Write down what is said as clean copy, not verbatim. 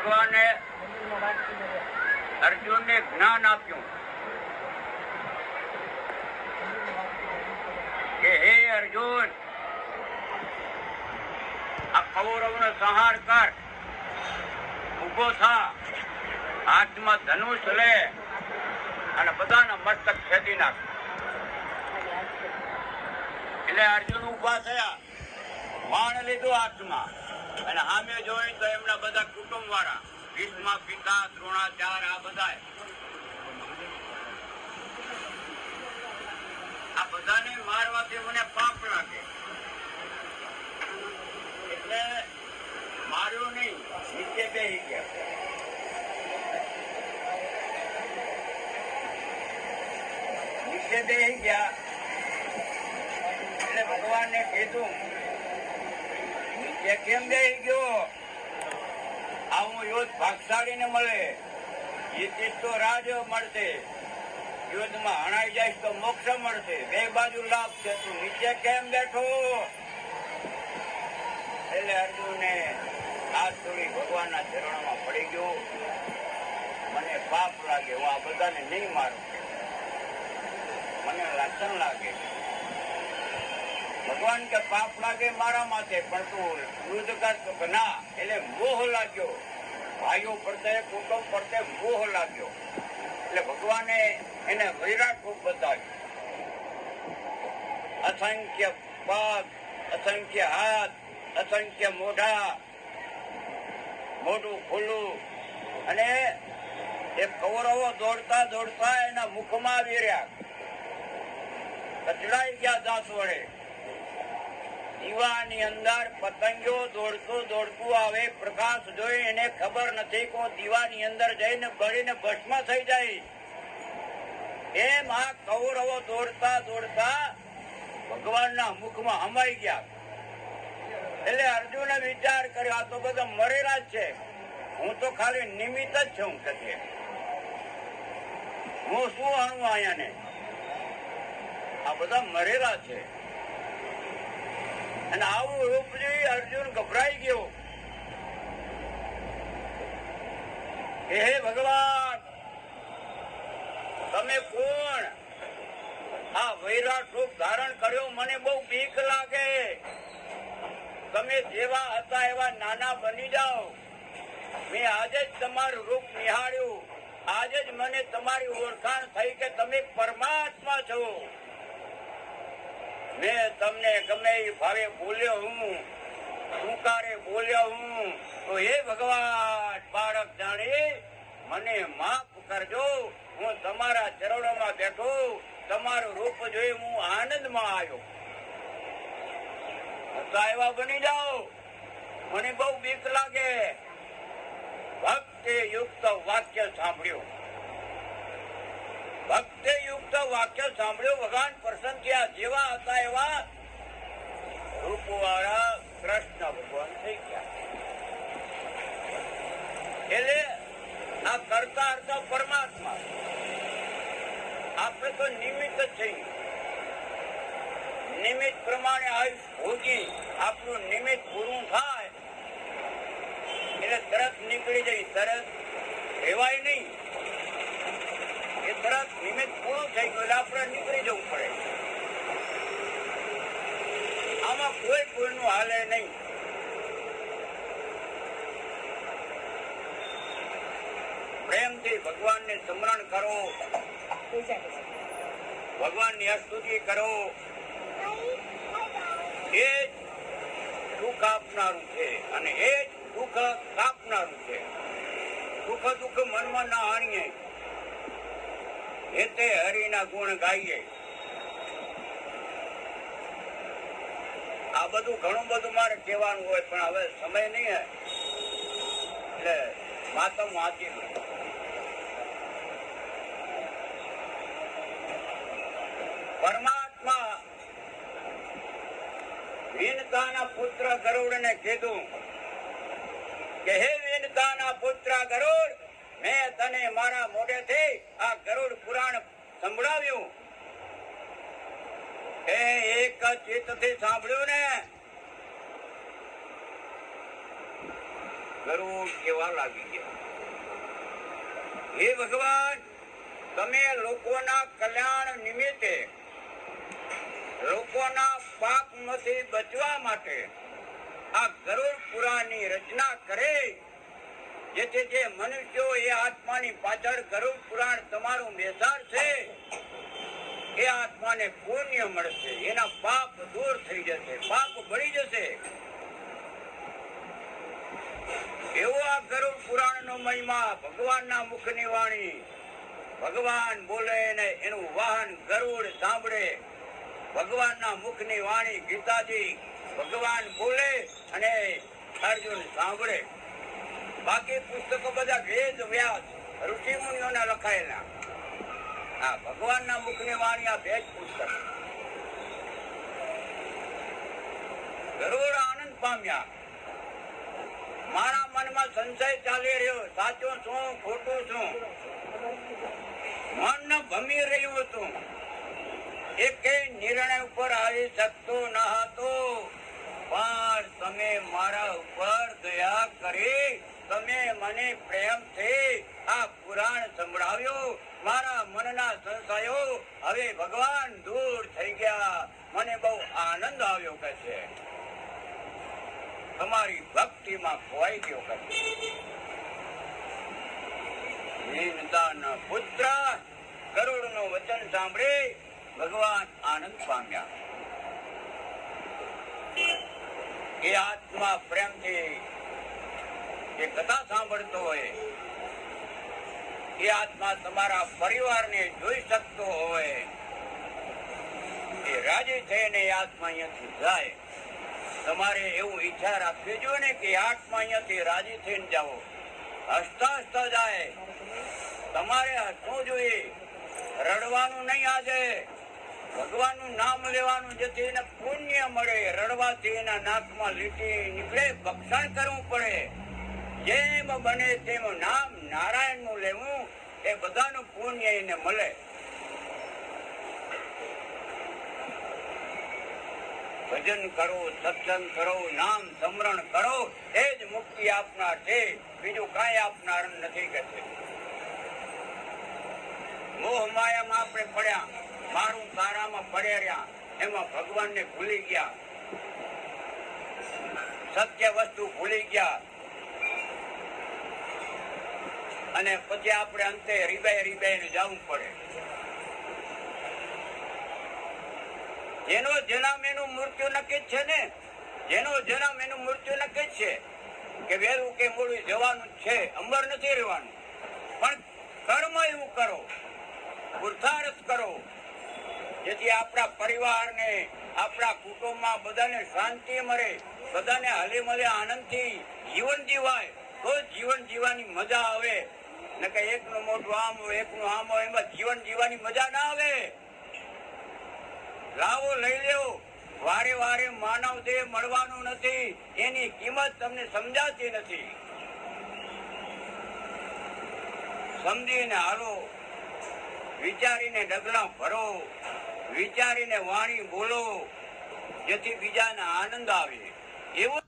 ભગવાને અર્જુનને જ્ઞાન આપ્યું કે હે અર્જુન, આ કૌરવનો સંહાર કર, ઉભો થા, હાથમાં ધનુષ લે અને બધાના મસ્તક છેદી નાખ. એટલે અર્જુન ઉભા થયા, બાણ લીધું હાથમાં અને સામે જોઈ તો એમના બધા કુટુંબ વાળા ભીષ્મ, પિતા, દ્રોણાચાર્ય, આ બધા આ બધાને મારવાથી મને પાપ લાગે એટલે માર્યો નહીં, નીચે બેસી ગયા. નીચે બેસી ગયા એટલે ભગવાનને કીધું, નીચે કેમ બેસી ગયો? આવું યુદ્ધ ભાગશાળીને મળે, જીતીશ તો રાજ મળશે, યુદ્ધમાં હણાઈ જાય તો મોક્ષ મળશે, બે બાજુ લાભ છે. તું નીચે કેમ બેઠો? એટલે અર્જુને હાથ છોડી ભગવાનના ચરણોમાં પડી ગયો. મને પાપ લાગે, હું આ બધાને નહીં મારું, મને લાંછન લાગે. ભગવાન કે પાપ લાગે મારા માથે, પણ તું યુદ્ધ કરતો કે ના. એટલે મોહ લાગ્યો, ભાઈઓ પ્રત્યે, કુટુંબ પ્રત્યે મોહ લાગ્યો. એટલે ભગવાને એને વિરાટ રૂપ બતાવ્યું. અસંખ્ય પગ, અસંખ્ય હાથ, અસંખ્ય મોઢા, મોઢું ખુલ્લું, અને એ કૌરવો દોડતા દોડતા એના મુખમાં આવી રહ્યા, કચડાઈ ગયા દાંત વડે. દીવાની અંદર પતંગો દોડતું દોડતું આવે, પ્રકાશ જોઈ એને ખબર નથી કે દીવાની અંદર જઈને બળીને ભસ્મ થઈ જાય. એમ આ કૌરવો દોડતા દોડતા ભગવાનના મુખમાં હમાઈ ગયા. એટલે અર્જુને વિચાર કર્યો, આ તો બધા મરેલા જ છે, હું તો ખાલી નિમિત્ત જ છું. કે હું શું આણું અહીંયાને? આ બધા મરેલા છે. અને આવું રૂપ જોઈ અર્જુન ગભરાઈ ગયો. હે ભગવાન, તમે કોણ? આ વૈરાટ રૂપ ધારણ કર્યો, મને બહુ બીક લાગે. તમે જેવા હતા એવા નાના બની જાઓ. મેં આજે જ તમારું રૂપ નિહાળ્યું, આજે જ મને તમારી ઓળખાણ થઈ કે તમે પરમાત્મા છો. મેં તમને ગમે એ ભાવે બોલ્યો હું, ટૂંકારે બોલ્યો હું, તો હે ભગવાન, બાળક જાણે મને માફ કરજો. હું તમારા ચરણોમાં બેઠો, તમારું રૂપ જોઈ હું આનંદમાં આવ્યો. હતા એવા બની જાઓ, મને બહુ બીક લાગે. ભક્તિ યુક્ત વાક્ય સાંભળ્યું, ભક્તિ યુક્ત વાક્ય સાંભળ્યું. ભગવાન પ્રસન્ન થયા, જેવા હતા એવા રૂપ વાળા કૃષ્ણ ભગવાન થઈ ગયા. એટલે આ કરતા હતા પરમાત્મા, આપણે તો નિમિત્ત જ છીએ. નિમિત્ત પ્રમાણે આયુષ ભોગી, આપણું નિમિત્ત પૂરું થાય એટલે તરત નીકળી જાય, તરત રહેવાય નહીં. એ તરત નિમિત્ત પૂરું થઈ ગયું એટલે આપણે નીકળી જવું પડે. આમાં કોઈ કોઈનું હાલે નહીં. પ્રેમથી ભગવાનને સ્મરણ કરો, ભગવાનની સ્તુતિ કરો. એ જ દુઃખ આપનારું છે અને એ જ દુઃખ કાપનારું છે. દુઃખ દુઃખ મનમાં ના આણીએ, હેતે હરિના ગુણ ગાઈએ. આ બધું ઘણું બધું મારે કહેવાનું હોય, પણ હવે સમય નહીં એટલે માતમ વાંચી લો. પરમાત્મા વિનતાના પુત્ર ગરુડને કીધું કે હે વિનતાના પુત્ર ગરુડ, મેં તને મારા મોઢેથી આ ગરુડ પુરાણ સંભળાવ્યું. એ એક ચિત્તથી સાંભળ્યું ને? ગરુડ કેવા લાગી ગયા. હે ભગવાન, તમે લોકોના કલ્યાણ નિમિત્તે, લોકોના પાપમાંથી બચવા માટે આ ગરુડ પુરાણની રચના કરે, જેથી જે મનુષ્યો એ આત્માની પાછળ ગરુડ પુરાણ તમારું બેસાડશે, એ આત્માને પુણ્ય મળશે, એના પાપ દૂર થઈ જશે, પાપ બળી જશે. એવો આ ગરુડ પુરાણનો મહિમા, ભગવાનના મુખની વાણી. ભગવાન બોલે ને એનું વાહન ગરુડ સાંભળે. ભગવાનના મુખની વાણી ગીતાજી, ભગવાન બોલે અને અર્જુન સાંભળે. બાકી પુસ્તકો બધા વેદ વ્યાસ ઋષિ મુનિઓના લખાયેલા. આ ભગવાનના મુખની વાણી આ બે જ પુસ્તક. ગરુડ આનંદ પામ્યા. મારા મનમાં સંશય ચાલી રહ્યો, સાચું શું ખોટું શું, મન ભમી રહ્યું હતું. એક નિર્ણય ઉપર આવી શકતો ન હતો, પણ તમે મારા ઉપર દયા કરી, તમે મને પ્રેમથી આ પુરાણ સંભળાવ્યું. મારા મનના સંશયો હવે ભગવાન દૂર થઈ ગયા. મને બહુ આનંદ આવ્યો કે છે, તમારી ભક્તિમાં ખોવાઈ ગયો કે છે. દીનદાના પુત્ર ગરુડનું વચન સાંભળી ભગવાન આનંદ પામ્યા. એ આત્મા પ્રેમથી એ કથા સાંભળતો હોય, એ આત્મા તમારા પરિવારને જોઈ શકતો હોય, એ રાજી થઈને એ આત્મા અહીંયાથી જાય. તમારે એવું ઈચ્છા રાખવી જોઈએ ને કે આત્મા અહીંયાથી રાજી થઈને જાઓ, હસતા હસતા જાય. તમારે હસવું જોઈએ, રડવાનું નહીં. આજે ભગવાનનું નામ લેવાનું, જેથી એને પુણ્ય મળે. રડવાથી એના નાકમાં લીટી નીકળે, ભક્ષણ કરવું પડે. જેમ બને તેમ નામ નારાયણનું લેવું, એ બધાનું પુણ્ય એને મળે. ભજન કરો, સત્સંગ કરો, નામ સ્મરણ કરો, એ જ મુક્તિ આપનાર છે, બીજું કાંઈ આપનાર નથી કે છે. મોહ માયામાં આપણે પડ્યા, મારું તારામાં પડ્યા રહ્યા, એમાં ભગવાનને ભૂલી ગયા, સત્ય વસ્તુ ભૂલી ગયા, અને પછી આપણે અંતે રીબાઈ જવું પડે. જેનો જન્મ એનું મૃત્યુ નક્કી જ છે ને, જેનો જન્મ એનું મૃત્યુ નક્કી જ છે, કે વહેલું કે મોડું જવાનું જ છે, અંબર નથી રહેવાનું. પણ કર્મ એવું કરો, પુરુષાર્થ કરો, જેથી આપણા પરિવારને, આપણા કુટુંબમાં બધાને શાંતિ મળે, બધાને હલી મળે, આનંદથી જીવન જીવાય, તો જીવન જીવવાની મજા આવે. ને કે એકનું મોઢું આમ હોય, એકનું આમ હોય, એમાં જીવન જીવવાની મજા ના આવે. લાવો, લઈ લેવો. વારે વારે માનવ દેહ મળવાનું નથી, એની કિંમત તમને સમજાતી નથી. સમજીને હાલો, વિચારીને ડગલા ભરો, વિચારીને વાણી બોલો, જેથી બીજાને આનંદ આવે. એવું